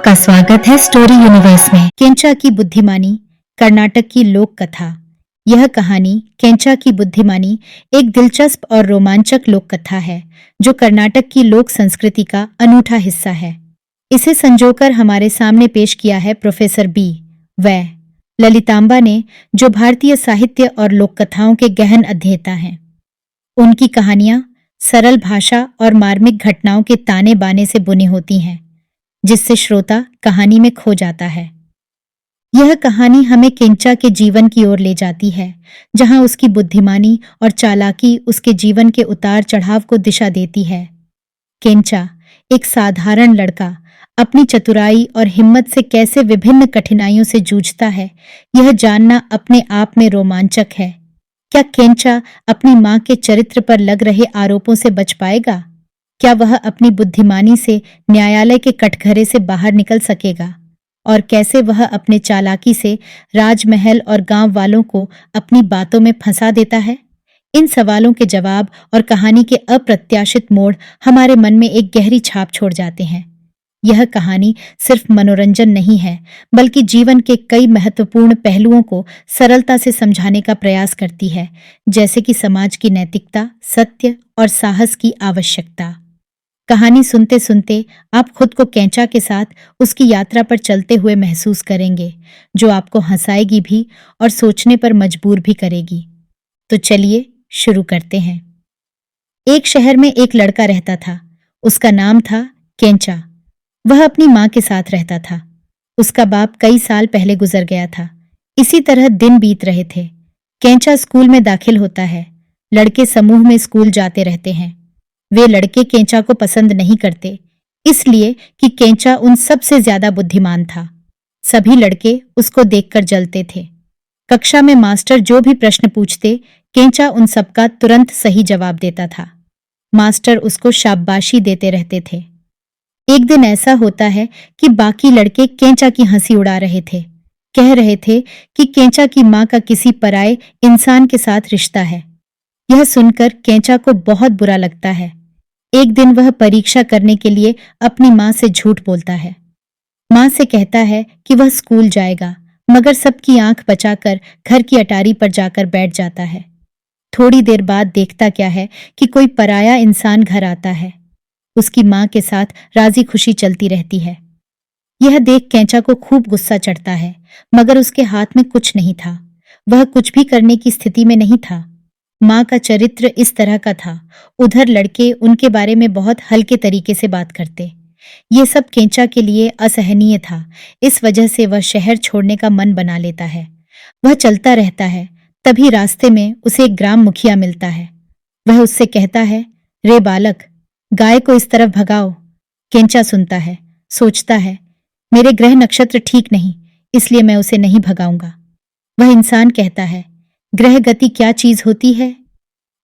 आपका स्वागत है स्टोरी यूनिवर्स में। केंचा की बुद्धिमानी, कर्नाटक की लोक कथा। यह कहानी केंचा की बुद्धिमानी एक दिलचस्प और रोमांचक लोक कथा है जो कर्नाटक की लोक संस्कृति का अनूठा हिस्सा है। इसे संजोकर हमारे सामने पेश किया है प्रोफेसर बी वै ललितांबा ने, जो भारतीय साहित्य और लोक कथाओं के गहन अध्येता हैं। उनकी कहानियां सरल भाषा और मार्मिक घटनाओं के ताने बाने से बुनी होती हैं, जिससे श्रोता कहानी में खो जाता है। यह कहानी हमें केंचा के जीवन की ओर ले जाती है, जहां उसकी बुद्धिमानी और चालाकी उसके जीवन के उतार चढ़ाव को दिशा देती है। केंचा, एक साधारण लड़का, अपनी चतुराई और हिम्मत से कैसे विभिन्न कठिनाइयों से जूझता है, यह जानना अपने आप में रोमांचक है। क्या केंचा अपनी मां के चरित्र पर लग रहे आरोपों से बच पाएगा? क्या वह अपनी बुद्धिमानी से न्यायालय के कटघरे से बाहर निकल सकेगा? और कैसे वह अपने चालाकी से राजमहल और गांव वालों को अपनी बातों में फंसा देता है? इन सवालों के जवाब और कहानी के अप्रत्याशित मोड़ हमारे मन में एक गहरी छाप छोड़ जाते हैं। यह कहानी सिर्फ मनोरंजन नहीं है, बल्कि जीवन के कई महत्वपूर्ण पहलुओं को सरलता से समझाने का प्रयास करती है, जैसे कि समाज की नैतिकता, सत्य और साहस की आवश्यकता। कहानी सुनते सुनते आप खुद को केंचा के साथ उसकी यात्रा पर चलते हुए महसूस करेंगे, जो आपको हंसाएगी भी और सोचने पर मजबूर भी करेगी। तो चलिए शुरू करते हैं। एक शहर में एक लड़का रहता था। उसका नाम था केंचा। वह अपनी मां के साथ रहता था। उसका बाप कई साल पहले गुजर गया था। इसी तरह दिन बीत रहे थे। केंचा स्कूल में दाखिल होता है। लड़के समूह में स्कूल जाते रहते हैं। वे लड़के केंचा को पसंद नहीं करते, इसलिए कि केंचा उन सबसे ज्यादा बुद्धिमान था। सभी लड़के उसको देखकर जलते थे। कक्षा में मास्टर जो भी प्रश्न पूछते, केंचा उन सबका तुरंत सही जवाब देता था। मास्टर उसको शाबाशी देते रहते थे। एक दिन ऐसा होता है कि बाकी लड़के केंचा की हंसी उड़ा रहे थे। कह रहे थे कि केंचा की मां का किसी पराये इंसान के साथ रिश्ता है। यह सुनकर केंचा को बहुत बुरा लगता है। एक दिन वह परीक्षा करने के लिए अपनी मां से झूठ बोलता है। मां से कहता है कि वह स्कूल जाएगा, मगर सबकी आंख बचाकर घर की अटारी पर जाकर बैठ जाता है। थोड़ी देर बाद देखता क्या है कि कोई पराया इंसान घर आता है। उसकी मां के साथ राजी खुशी चलती रहती है। यह देख केंचा को खूब गुस्सा चढ़ता है, मगर उसके हाथ में कुछ नहीं था। वह कुछ भी करने की स्थिति में नहीं था। मां का चरित्र इस तरह का था। उधर लड़के उनके बारे में बहुत हल्के तरीके से बात करते। ये सब केंचा के लिए असहनीय था। इस वजह से वह शहर छोड़ने का मन बना लेता है। वह चलता रहता है। तभी रास्ते में उसे एक ग्राम मुखिया मिलता है। वह उससे कहता है, रे बालक, गाय को इस तरफ भगाओ। केंचा सुनता है, सोचता है, मेरे ग्रह नक्षत्र ठीक नहीं, इसलिए मैं उसे नहीं भगाऊंगा। वह इंसान कहता है, ग्रह गति क्या चीज होती है?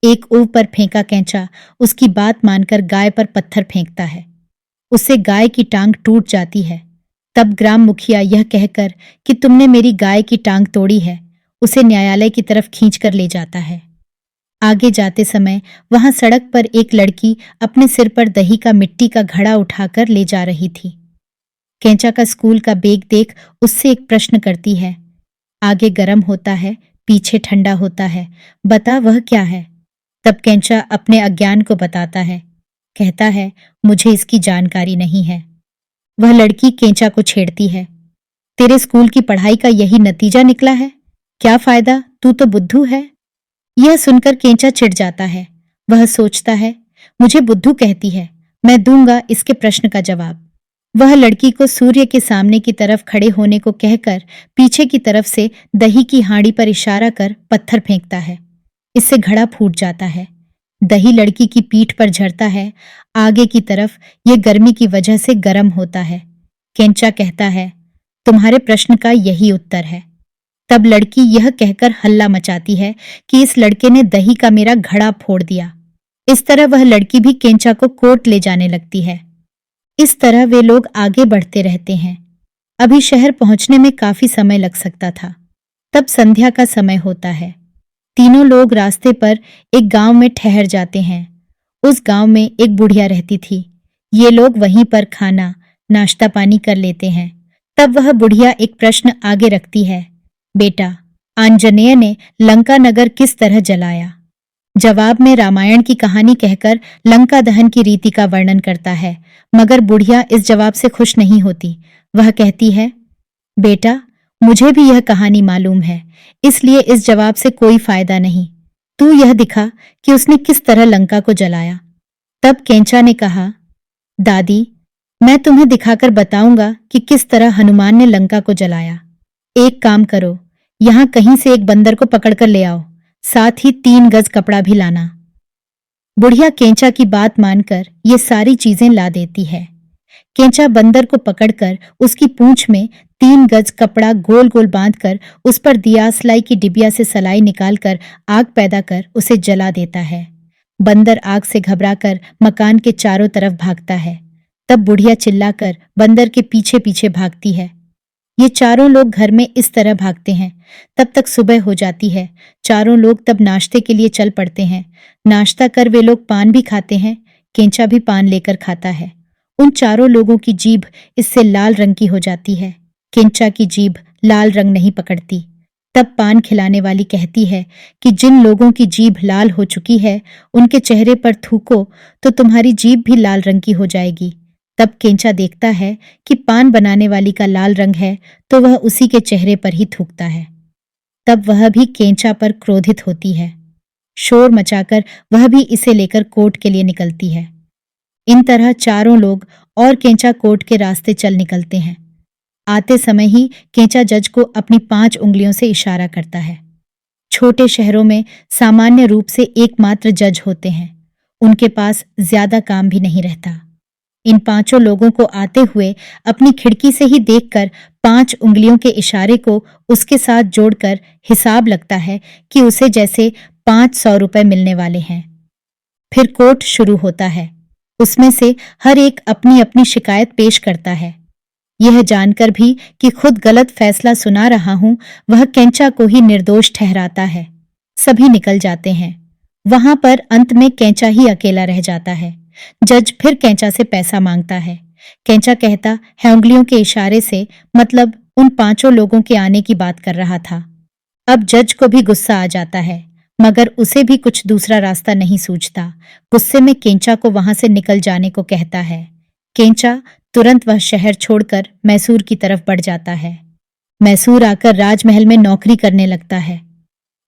एक ऊपर पर फेंका केंचा उसकी बात मानकर गाय पर पत्थर फेंकता है। उससे गाय की टांग टूट जाती है। तब ग्राम मुखिया यह कहकर कि तुमने मेरी गाय की टांग तोड़ी है, उसे न्यायालय की तरफ खींचकर ले जाता है। आगे जाते समय वहां सड़क पर एक लड़की अपने सिर पर दही का मिट्टी का घड़ा उठाकर ले जा रही थी। केंचा का स्कूल का बैग देख उससे एक प्रश्न करती है। आगे गर्म होता है, पीछे ठंडा होता है, बता वह क्या है? तब केंचा अपने अज्ञान को बताता है। कहता है, मुझे इसकी जानकारी नहीं है। वह लड़की केंचा को छेड़ती है। तेरे स्कूल की पढ़ाई का यही नतीजा निकला है? क्या फायदा, तू तो बुद्धू है। यह सुनकर केंचा चिढ़ जाता है। वह सोचता है, मुझे बुद्धू कहती है, मैं दूंगा इसके प्रश्न का जवाब। वह लड़की को सूर्य के सामने की तरफ खड़े होने को कहकर पीछे की तरफ से दही की हांडी पर इशारा कर पत्थर फेंकता है। इससे घड़ा फूट जाता है। दही लड़की की पीठ पर झरता है। आगे की तरफ यह गर्मी की वजह से गर्म होता है। केंचा कहता है, तुम्हारे प्रश्न का यही उत्तर है। तब लड़की यह कहकर हल्ला मचाती है कि इस लड़के ने दही का मेरा घड़ा फोड़ दिया। इस तरह वह लड़की भी केंचा को कोर्ट ले जाने लगती है। इस तरह वे लोग आगे बढ़ते रहते हैं। अभी शहर पहुंचने में काफी समय लग सकता था। तब संध्या का समय होता है। तीनों लोग रास्ते पर एक गांव में ठहर जाते हैं। उस गांव में एक बुढ़िया रहती थी। ये लोग वहीं पर खाना, नाश्ता पानी कर लेते हैं। तब वह बुढ़िया एक प्रश्न आगे रखती है, बेटा, आंजनेय ने लंका नगर किस तरह जलाया? जवाब में रामायण की कहानी कहकर लंका दहन की रीति का वर्णन करता है, मगर बुढ़िया इस जवाब से खुश नहीं होती। वह कहती है, बेटा, मुझे भी यह कहानी मालूम है, इसलिए इस जवाब से कोई फायदा नहीं। तू यह दिखा कि उसने किस तरह लंका को जलाया। तब केंचा ने कहा, दादी, मैं तुम्हें दिखाकर बताऊंगा कि किस तरह हनुमान ने लंका को जलाया। एक काम करो, यहां कहीं से एक बंदर को पकड़कर ले आओ, साथ ही 3 गज कपड़ा भी लाना। बुढ़िया केंचा की बात मानकर ये सारी चीजें ला देती है। केंचा बंदर को पकड़कर उसकी पूंछ में 3 गज कपड़ा गोल गोल बांधकर उस पर दियासलाई की डिबिया से सलाई निकालकर आग पैदा कर उसे जला देता है। बंदर आग से घबराकर मकान के चारों तरफ भागता है। तब बुढ़िया चिल्लाकर बंदर के पीछे पीछे भागती है। ये चारों लोग घर में इस तरह भागते हैं। तब तक सुबह हो जाती है। चारों लोग तब नाश्ते के लिए चल पड़ते हैं। नाश्ता कर वे लोग पान भी खाते हैं। केंचा भी पान लेकर खाता है। उन चारों लोगों की जीभ इससे लाल रंग की हो जाती है। केंचा की जीभ लाल रंग नहीं पकड़ती। तब पान खिलाने वाली कहती है कि जिन लोगों की जीभ लाल हो चुकी है उनके चेहरे पर थूको तो तुम्हारी जीभ भी लाल रंग की हो जाएगी। तब केंचा देखता है कि पान बनाने वाली का लाल रंग है तो वह उसी के चेहरे पर ही थूकता है। तब वह भी केंचा पर क्रोधित होती है। शोर मचाकर वह भी इसे लेकर कोर्ट के लिए निकलती है। इन तरह चारों लोग और केंचा कोर्ट के रास्ते चल निकलते हैं। आते समय ही केंचा जज को अपनी 5 उंगलियों से इशारा करता है। छोटे शहरों में सामान्य रूप से एकमात्र जज होते हैं। उनके पास ज्यादा काम भी नहीं रहता। इन 5 लोगों को आते हुए अपनी खिड़की से ही देखकर 5 उंगलियों के इशारे को उसके साथ जोड़कर हिसाब लगता है कि उसे जैसे 500 रुपए मिलने वाले हैं। फिर कोर्ट शुरू होता है। उसमें से हर एक अपनी अपनी शिकायत पेश करता है। यह जानकर भी कि खुद गलत फैसला सुना रहा हूं, वह केंचा को ही निर्दोष ठहराता है। सभी निकल जाते हैं। वहां पर अंत में केंचा ही अकेला रह जाता है। जज फिर केंचा से पैसा मांगता है। केंचा कहता है उंगलियों के इशारे से मतलब उन 5 लोगों के आने की बात कर रहा था। अब जज को भी गुस्सा आ जाता है, मगर उसे भी कुछ दूसरा रास्ता नहीं सूझता। गुस्से में केंचा को वहां से निकल जाने को कहता है। केंचा तुरंत वह शहर छोड़कर मैसूर की तरफ बढ़ जाता है। मैसूर आकर राजमहल में नौकरी करने लगता है।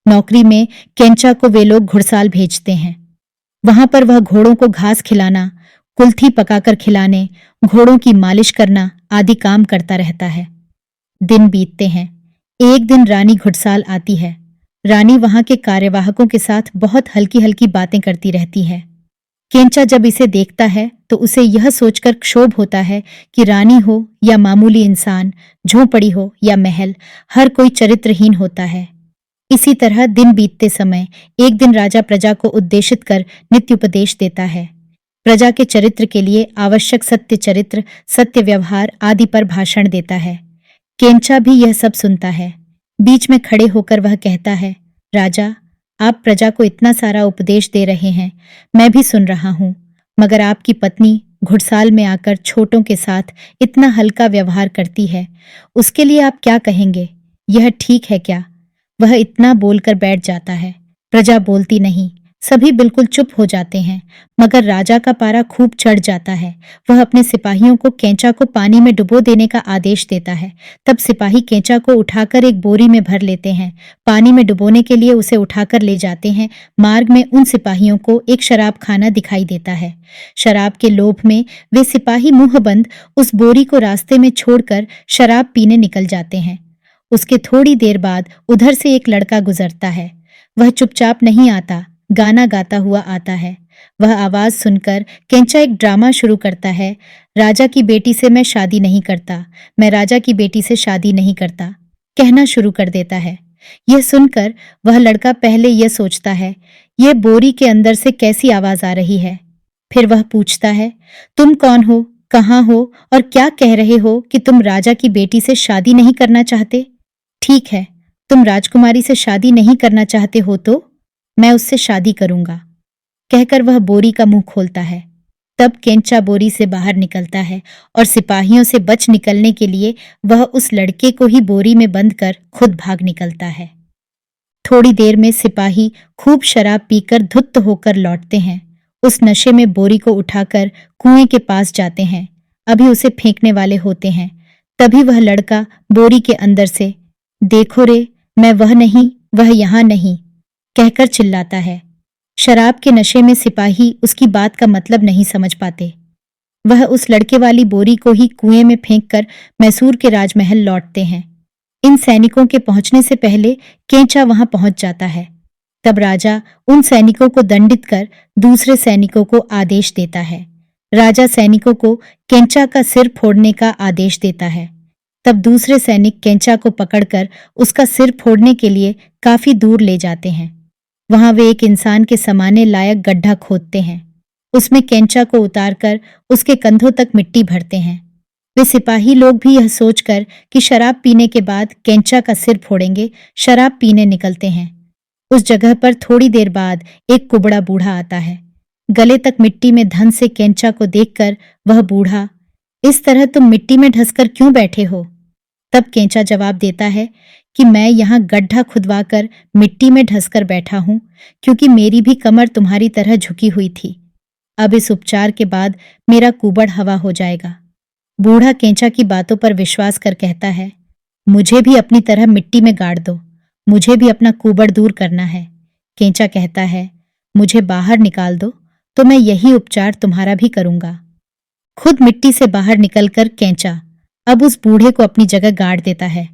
नौकरी में केंचा को वे लोग घुड़साल भेजते हैं। वहां पर वह घोड़ों को घास खिलाना, कुल्थी पकाकर खिलाने, घोड़ों की मालिश करना आदि काम करता रहता है। दिन बीतते हैं। एक दिन रानी घुड़साल आती है। रानी वहां के कार्यवाहकों के साथ बहुत हल्की हल्की बातें करती रहती है। केंचा जब इसे देखता है तो उसे यह सोचकर क्षोभ होता है कि रानी हो या मामूली इंसान, झोंपड़ी हो या महल, हर कोई चरित्रहीन होता है। इसी तरह दिन बीतते समय एक दिन राजा प्रजा को उद्देशित कर नित्य उपदेश देता है। प्रजा के चरित्र के लिए आवश्यक सत्य चरित्र, सत्य व्यवहार आदि पर भाषण देता है। केंचा भी यह सब सुनता है। बीच में खड़े होकर वह कहता है, राजा, आप प्रजा को इतना सारा उपदेश दे रहे हैं, मैं भी सुन रहा हूं, मगर आपकी पत्नी घुड़साल में आकर छोटों के साथ इतना हल्का व्यवहार करती है, उसके लिए आप क्या कहेंगे? यह ठीक है क्या? वह इतना बोलकर बैठ जाता है। प्रजा बोलती नहीं, सभी बिल्कुल चुप हो जाते हैं, मगर राजा का पारा खूब चढ़ जाता है। वह अपने सिपाहियों को केंचा को पानी में डुबो देने का आदेश देता है। तब सिपाही केंचा को उठाकर एक बोरी में भर लेते हैं। पानी में डुबोने के लिए उसे उठाकर ले जाते हैं। मार्ग में उन सिपाहियों को एक शराब खाना दिखाई देता है। शराब के लोभ में वे सिपाही मुंहबंद उस बोरी को रास्ते में छोड़कर शराब पीने निकल जाते हैं। उसके थोड़ी देर बाद उधर से एक लड़का गुजरता है। वह चुपचाप नहीं आता, गाना गाता हुआ आता है। वह आवाज सुनकर केंचा एक ड्रामा शुरू करता है। राजा की बेटी से मैं शादी नहीं करता, मैं राजा की बेटी से शादी नहीं करता, कहना शुरू कर देता है। यह सुनकर वह लड़का पहले यह सोचता है, यह बोरी के अंदर से कैसी आवाज आ रही है। फिर वह पूछता है, तुम कौन हो, कहाँ हो और क्या कह रहे हो कि तुम राजा की बेटी से शादी नहीं करना चाहते? ठीक है, तुम राजकुमारी से शादी नहीं करना चाहते हो तो मैं उससे शादी करूंगा, कहकर वह बोरी का मुंह खोलता है। तब केंचा बोरी से बाहर निकलता है और सिपाहियों से बच निकलने के लिए वह उस लड़के को ही बोरी में बंद कर खुद भाग निकलता है। थोड़ी देर में सिपाही खूब शराब पीकर धुत्त होकर लौटते हैं। उस नशे में बोरी को उठाकर कुएं के पास जाते हैं। अभी उसे फेंकने वाले होते हैं, तभी वह लड़का बोरी के अंदर से, देखो रे, मैं वह नहीं, वह यहाँ नहीं, कहकर चिल्लाता है। शराब के नशे में सिपाही उसकी बात का मतलब नहीं समझ पाते। वह उस लड़के वाली बोरी को ही कुएं में फेंककर मैसूर के राजमहल लौटते हैं। इन सैनिकों के पहुंचने से पहले केंचा वहां पहुंच जाता है। तब राजा उन सैनिकों को दंडित कर दूसरे सैनिकों को आदेश देता है। राजा सैनिकों को केंचा का सिर फोड़ने का आदेश देता है। तब दूसरे सैनिक केंचा को पकड़कर उसका सिर फोड़ने के लिए काफी दूर ले जाते हैं। वहां वे एक इंसान के समाने लायक गड्ढा खोदते हैं। उसमें केंचा को उतारकर उसके कंधों तक मिट्टी भरते हैं। वे सिपाही लोग भी यह सोचकर कि शराब पीने के बाद केंचा का सिर फोड़ेंगे, शराब पीने निकलते हैं। उस जगह पर थोड़ी देर बाद एक कुबड़ा बूढ़ा आता है। गले तक मिट्टी में धन से केंचा को देखकर वह बूढ़ा, इस तरह तुम मिट्टी में ढसकर क्यों बैठे हो? तब केंचा जवाब देता है कि मैं यहाँ गड्ढा खुदवाकर मिट्टी में ढसकर बैठा हूं, क्योंकि मेरी भी कमर तुम्हारी तरह झुकी हुई थी। अब इस उपचार के बाद मेरा कुबड़ हवा हो जाएगा। बूढ़ा केंचा की बातों पर विश्वास कर कहता है, मुझे भी अपनी तरह मिट्टी में गाड़ दो, मुझे भी अपना कुबड़ दूर करना है। केंचा कहता है, मुझे बाहर निकाल दो तो मैं यही उपचार तुम्हारा भी करूंगा। खुद मिट्टी से बाहर निकलकर केंचा अब उस बूढ़े को अपनी जगह गाड़ देता है।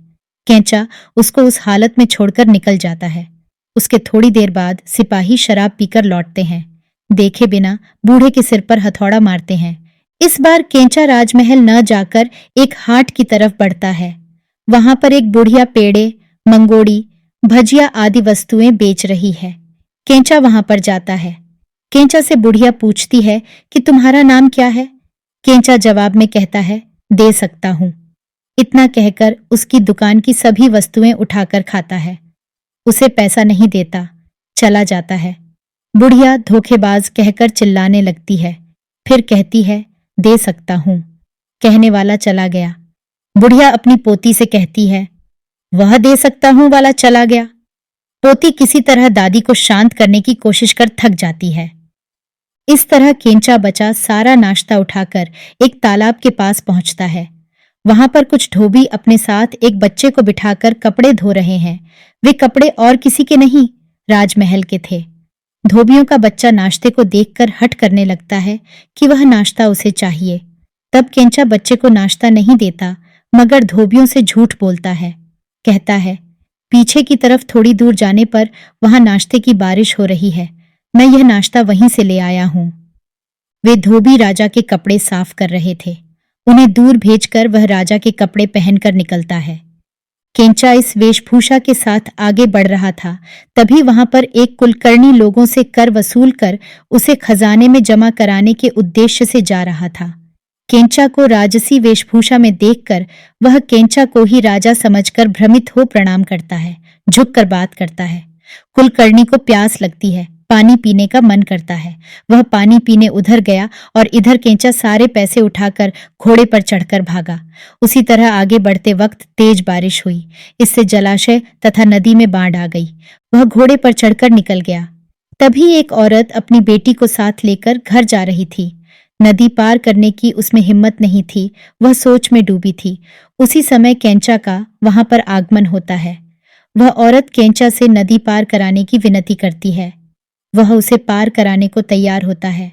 केंचा उसको उस हालत में छोड़कर निकल जाता है। उसके थोड़ी देर बाद सिपाही शराब पीकर लौटते हैं। देखे बिना बूढ़े के सिर पर हथौड़ा मारते हैं। इस बार केंचा राजमहल न जाकर एक हाट की तरफ बढ़ता है। वहां पर एक बुढ़िया पेड़े, मंगोड़ी, भजिया आदि वस्तुएं बेच रही है। केंचा वहां पर जाता है। केंचा से बुढ़िया पूछती है कि तुम्हारा नाम क्या है? केंचा जवाब में कहता है, दे सकता हूं। इतना कहकर उसकी दुकान की सभी वस्तुएं उठाकर खाता है। उसे पैसा नहीं देता, चला जाता है। बुढ़िया धोखेबाज कहकर चिल्लाने लगती है, फिर कहती है, दे सकता हूं। कहने वाला चला गया। बुढ़िया अपनी पोती से कहती है, वह दे सकता हूं वाला चला गया। पोती किसी तरह दादी को शांत करने की कोशिश कर थक जाती है। इस तरह केंचा बचा सारा नाश्ता उठाकर एक तालाब के पास पहुंचता है। वहां पर कुछ धोबी अपने साथ एक बच्चे को बिठाकर कपड़े धो रहे हैं। वे कपड़े और किसी के नहीं, राजमहल के थे। धोबियों का बच्चा नाश्ते को देखकर हट करने लगता है कि वह नाश्ता उसे चाहिए। तब केंचा बच्चे को नाश्ता नहीं देता, मगर धोबियों से झूठ बोलता है। कहता है, पीछे की तरफ थोड़ी दूर जाने पर वहां नाश्ते की बारिश हो रही है, मैं यह नाश्ता वहीं से ले आया हूं। वे धोबी राजा के कपड़े साफ कर रहे थे। उन्हें दूर भेजकर वह राजा के कपड़े पहनकर निकलता है। केंचा इस वेशभूषा के साथ आगे बढ़ रहा था, तभी वहां पर एक कुलकर्णी लोगों से कर वसूल कर उसे खजाने में जमा कराने के उद्देश्य से जा रहा था। केंचा को राजसी वेशभूषा में देखकर वह केंचा को ही राजा समझकर भ्रमित हो प्रणाम करता है, झुककर बात करता है। कुलकर्णी को प्यास लगती है, पानी पीने का मन करता है। वह पानी पीने उधर गया और इधर केंचा सारे पैसे उठाकर घोड़े पर चढ़कर भागा। उसी तरह आगे बढ़ते वक्त तेज बारिश हुई। इससे जलाशय तथा नदी में बाढ़ आ गई। वह घोड़े पर चढ़कर निकल गया। तभी एक औरत अपनी बेटी को साथ लेकर घर जा रही थी। नदी पार करने की उसमें हिम्मत नहीं थी, वह सोच में डूबी थी। उसी समय केंचा का वहां पर आगमन होता है। वह औरत केंचा से नदी पार कराने की विनती करती है। वह उसे पार कराने को तैयार होता है।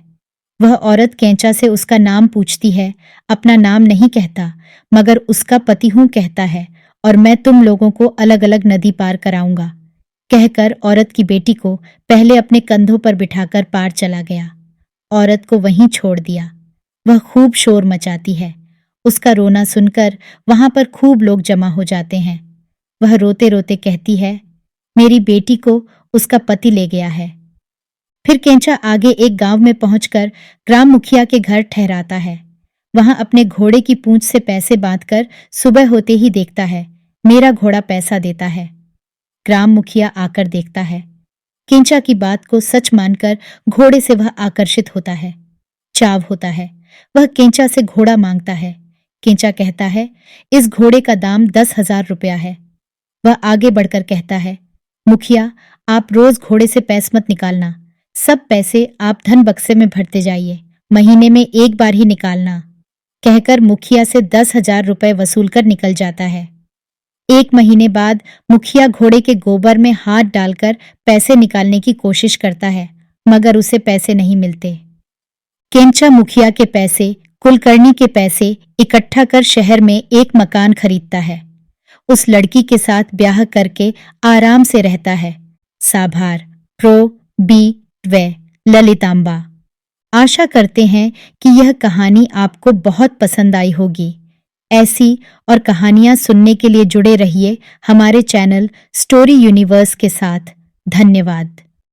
वह औरत केंचा से उसका नाम पूछती है। अपना नाम नहीं कहता, मगर उसका पति हूं कहता है, और मैं तुम लोगों को अलग अलग नदी पार कराऊंगा। कहकर औरत की बेटी को पहले अपने कंधों पर बिठाकर पार चला गया। औरत को वहीं छोड़ दिया। वह खूब शोर मचाती है। उसका रोना सुनकर वहां पर खूब लोग जमा हो जाते हैं। वह रोते रोते कहती है, मेरी बेटी को उसका पति ले गया है। फिर केंचा आगे एक गांव में पहुंचकर ग्राम मुखिया के घर ठहराता है। वहां अपने घोड़े की पूंछ से पैसे बांधकर सुबह होते ही देखता है, मेरा घोड़ा पैसा देता है। ग्राम मुखिया आकर देखता है। केंचा की बात को सच मानकर घोड़े से वह आकर्षित होता है। चाव होता है। वह केंचा से घोड़ा मांगता है। केंचा कहता है, इस घोड़े का दाम 10,000 रुपया है। वह आगे बढ़कर कहता है, मुखिया, आप रोज घोड़े से पैसे मत निकालना। सब पैसे आप धन बक्से में भरते जाइए, महीने में एक बार ही निकालना। कहकर मुखिया से 10,000 रुपए वसूल कर निकल जाता है। 1 महीने बाद मुखिया घोड़े के गोबर में हाथ डालकर पैसे निकालने की कोशिश करता है, मगर उसे पैसे नहीं मिलते। केंचा मुखिया के पैसे, कुलकर्णी के पैसे इकट्ठा कर शहर में एक मकान खरीदता है। उस लड़की के साथ ब्याह करके आराम से रहता है। साभार, प्रो, बी, व, ललितांबा। आशा करते हैं कि यह कहानी आपको बहुत पसंद आई होगी। ऐसी और कहानियां सुनने के लिए जुड़े रहिए हमारे चैनल स्टोरी यूनिवर्स के साथ। धन्यवाद।